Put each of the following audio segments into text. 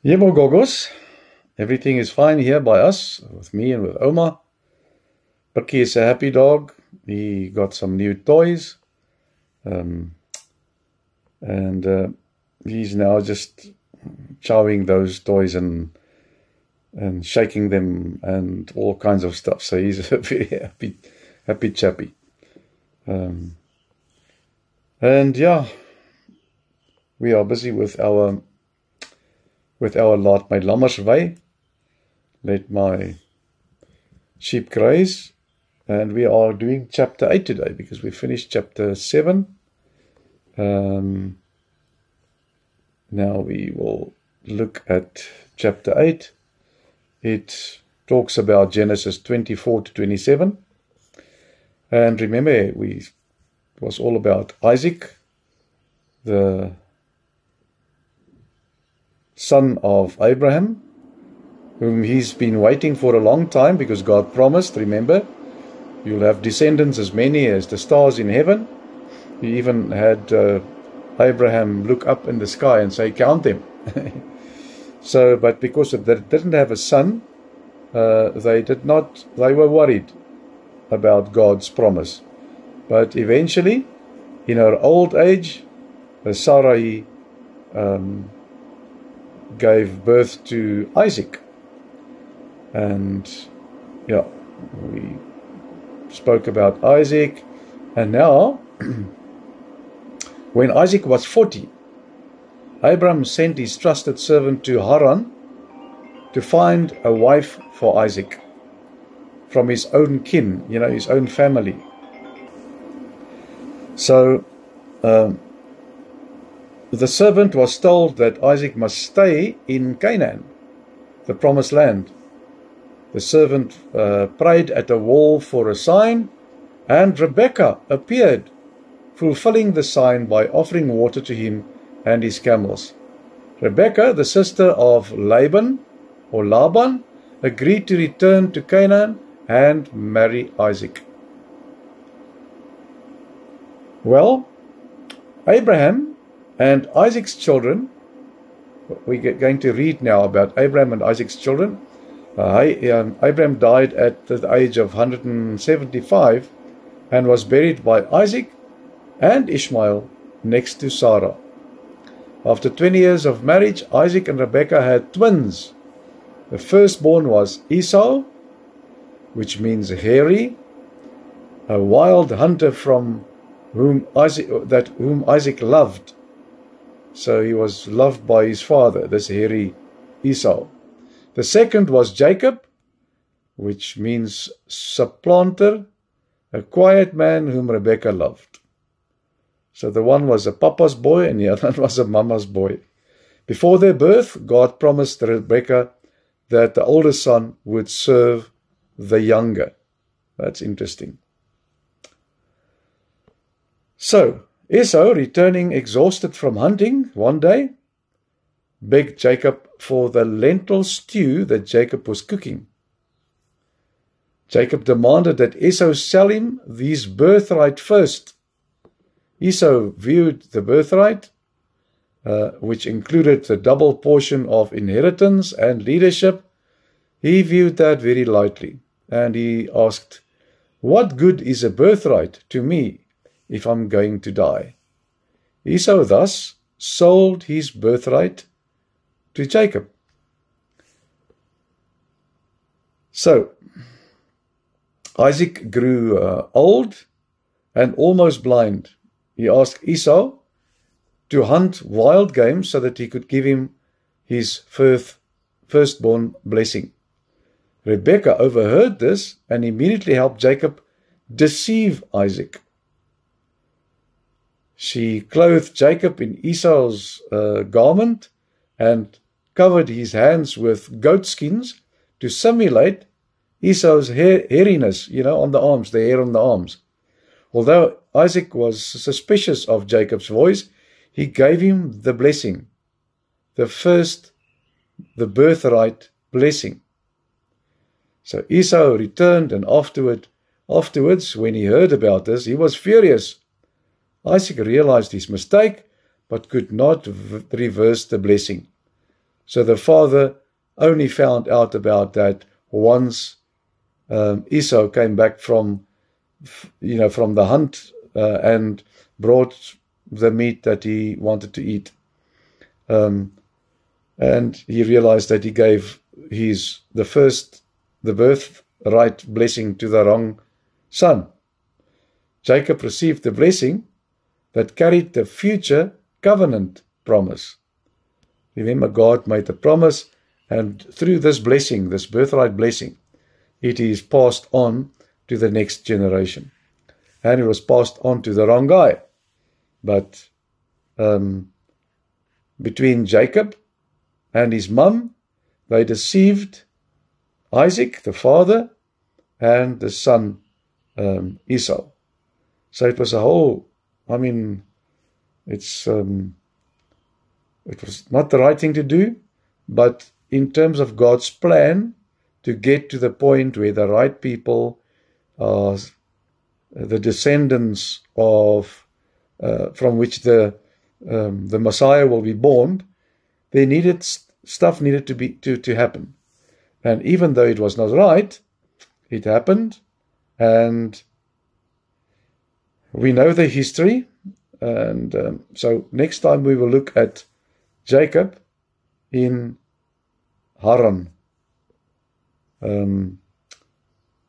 Yebo Gogos, everything is fine here by us, with me and with Oma. Perky is a happy dog. He got some new toys. Um, and he's now just chowing those toys and shaking them and all kinds of stuff. So he's a very happy chappy. And yeah, we are busy with our laat my lammers wei, let my sheep graze, and we are doing chapter 8 today because we finished chapter 7. Now we will look at chapter 8. It talks about Genesis 24 to 27. And remember, it was all about Isaac, the son of Abraham, whom he's been waiting for a long time because God promised, remember, you'll have descendants as many as the stars in heaven. He even had Abraham look up in the sky and say, count them. But because they didn't have a son, they were worried about God's promise. But eventually, in her old age, Sarai gave birth to Isaac. And yeah, we spoke about Isaac. And now, when Isaac was 40, Abraham sent his trusted servant to Haran to find a wife for Isaac from his own kin, his own family. So the servant was told that Isaac must stay in Canaan, the promised land. The servant prayed at the wall for a sign, and Rebekah appeared, fulfilling the sign by offering water to him and his camels. Rebekah, the sister of Laban, agreed to return to Canaan and marry Isaac. Well, Abraham and Isaac's children, we're going to read now about Abraham and Isaac's children. Abraham died at the age of 175 and was buried by Isaac and Ishmael next to Sarah. After 20 years of marriage, Isaac and Rebekah had twins. The firstborn was Esau, which means hairy, a wild hunter whom Isaac loved. So he was loved by his father, this hairy Esau. The second was Jacob, which means supplanter, a quiet man whom Rebekah loved. So the one was a papa's boy and the other one was a mama's boy. Before their birth, God promised Rebekah that the older son would serve the younger. That's interesting. So, Esau, returning exhausted from hunting one day, begged Jacob for the lentil stew that Jacob was cooking. Jacob demanded that Esau sell him his birthright first. Esau viewed the birthright, which included the double portion of inheritance and leadership. He viewed that very lightly, and he asked, "What good is a birthright to me if I'm going to die?" Esau thus sold his birthright to Jacob. So, Isaac grew old and almost blind. He asked Esau to hunt wild game so that he could give him his firstborn blessing. Rebekah overheard this and immediately helped Jacob deceive Isaac. She clothed Jacob in Esau's garment and covered his hands with goat skins to simulate Esau's hairiness, on the arms, the hair on the arms. Although Isaac was suspicious of Jacob's voice, he gave him the blessing, the birthright blessing. So Esau returned, and afterwards, when he heard about this, he was furious. Isaac realized his mistake, but could not reverse the blessing. So the father only found out about that once Esau came back from the hunt and brought the meat that he wanted to eat. And he realized that he gave the birthright blessing to the wrong son. Jacob received the blessing that carried the future covenant promise. Remember, God made a promise, and through this blessing, this birthright blessing, it is passed on to the next generation. And it was passed on to the wrong guy. But between Jacob and his mum, they deceived Isaac, the father, and the son Esau. So it was a whole, it was not the right thing to do, but in terms of God's plan to get to the point where the right people are the descendants of from which the Messiah will be born, stuff needed to happen. And even though it was not right, it happened, and we know the history. And so next time we will look at Jacob in Haran,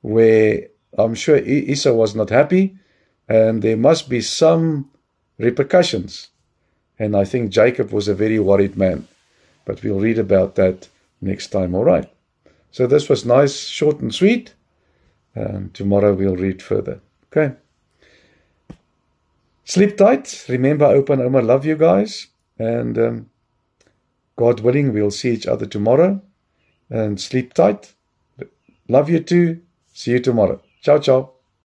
where I'm sure Esau was not happy, and there must be some repercussions. And I think Jacob was a very worried man. But we'll read about that next time, all right? So this was nice, short and sweet. And tomorrow we'll read further. Okay. Sleep tight. Remember, Oupa and Oma love you guys. And God willing, we'll see each other tomorrow. And sleep tight. Love you too. See you tomorrow. Ciao, ciao.